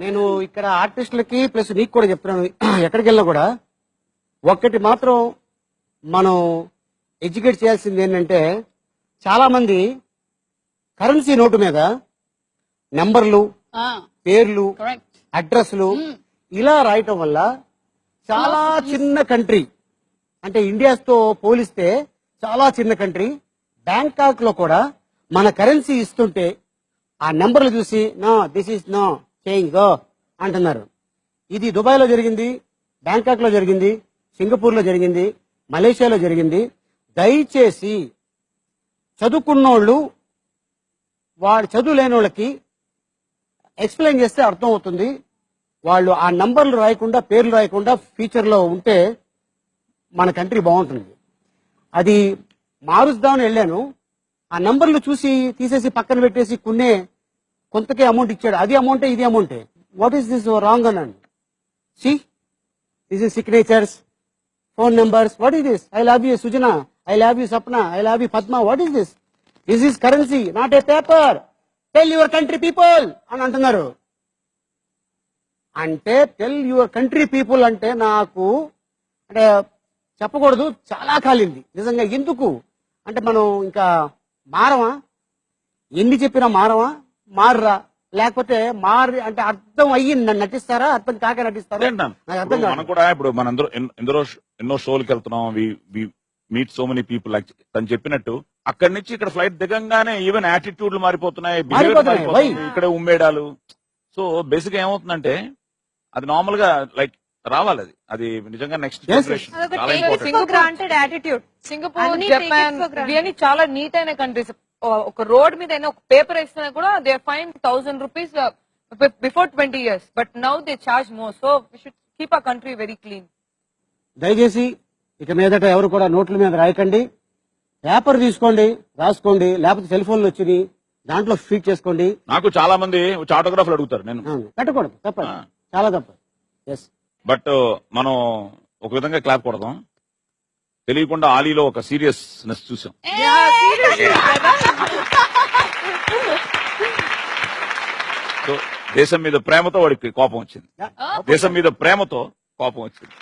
నేను ఇక్కడ ఆర్టిస్టులకి ప్లస్ నీకు కూడా చెప్తున్నాను, ఎక్కడికి వెళ్ళినా కూడా ఒక్కటి మాత్రం మనం ఎడ్యుకేట్ చేయాల్సింది ఏంటంటే, చాలా మంది కరెన్సీ నోటు మీద నెంబర్లు, పేర్లు, అడ్రస్లు ఇలా రాయటం వల్ల చాలా చిన్న కంట్రీ, అంటే ఇండియాతో పోలిస్తే చాలా చిన్న కంట్రీ బ్యాంకాక్ లో కూడా మన కరెన్సీ ఇస్తుంటే ఆ నెంబర్లు చూసి no this is no change go అంటున్నారు. ఇది దుబాయ్ లో జరిగింది, బ్యాంకాక్ లో జరిగింది, సింగపూర్ లో జరిగింది, మలేషియాలో జరిగింది. దయచేసి చదువుకున్నోళ్ళు వాడు చదువు లేని వాళ్ళకి ఎక్స్ప్లెయిన్ చేస్తే అర్థం అవుతుంది. వాళ్ళు ఆ నంబర్లు రాయకుండా, పేర్లు రాయకుండా ఫ్యూచర్ లో ఉంటే మన కంట్రీ బాగుంటుంది. అది మారుద్దామని వెళ్ళాను, ఆ నంబర్లు చూసి తీసేసి పక్కన పెట్టేసి కొంతకే అమౌంట్ ఇచ్చాడు. అది అమౌంటే, ఇది అమౌంటే. వాట్ ఈస్ దిస్ రాంగ్ అన్నాను. See this is signatures, phone numbers. What is this? I love you Sujana, I love you Sapna, I love you Padma. What is this? This is currency, not a paper. Tell your country people అని అంటున్నారు. అంటే tell your country people అంటే నాకు అంటే చెప్పకూడదు, చాలా కాలింది నిజంగా. ఎందుకు అంటే మనం ఇంకా మారమా? ఎన్ని చెప్పినా మారరా? లేకపోతే మారి అంటే అర్థం అయ్యి నటిస్తారా, అర్థం కాక నటిస్తారా? మనం కూడా ఇప్పుడు మన ఎన్నో షోలకి వెళ్తున్నాం, మీట్ సో మెనీ పీపుల్. తను చెప్పినట్టు అక్కడి నుంచి ఇక్కడ ఫ్లైట్ దిగంగానే ఈవెన్ యాటిట్యూడ్లు మారిపోతున్నాయి, ఇక్కడే ఉమ్మేడాలు. సో బేసిక్ గా ఏమవుతుందంటే అది నార్మల్ గా లైక్ రావాలి. అది నిజంగా నెక్స్ట్ జనరేషన్ చాలా ఇంపార్టెంట్. సింగపూర్, జపాన్ ఇవన్నీ చాలా నీట్ అయిన కంట్రీస్. ఒక రోడ్ మీద అయినా ఒక పేపర్ వేసినా కూడా they fine 1000 rupees before 20 years, but now they charge more. So we should keep our country very clean. దయచేసి ఇక మీదట ఎవరు కూడా నోట్ల మీద రాయకండి. పేపర్ తీసుకోండి, రాసుకోండి, లేకపోతే సెల్ ఫోన్లు వచ్చి దాంట్లో ఫీడ్ చేసుకోండి. నాకు చాలా మంది ఆటోగ్రాఫ్లు అడుగుతారు, నేను పెట్టకూడదు, తప్పదు, చాలా తప్పదు. ఎస్, బట్ మనం ఒక విధంగా క్లాప్ కొడదాం. తెలియకుండా ఆలీలో ఒక సీరియస్నెస్ చూసాం. సో దేశం మీద ప్రేమతో వాడికి కోపం వచ్చింది, దేశం మీద ప్రేమతో కోపం వచ్చింది.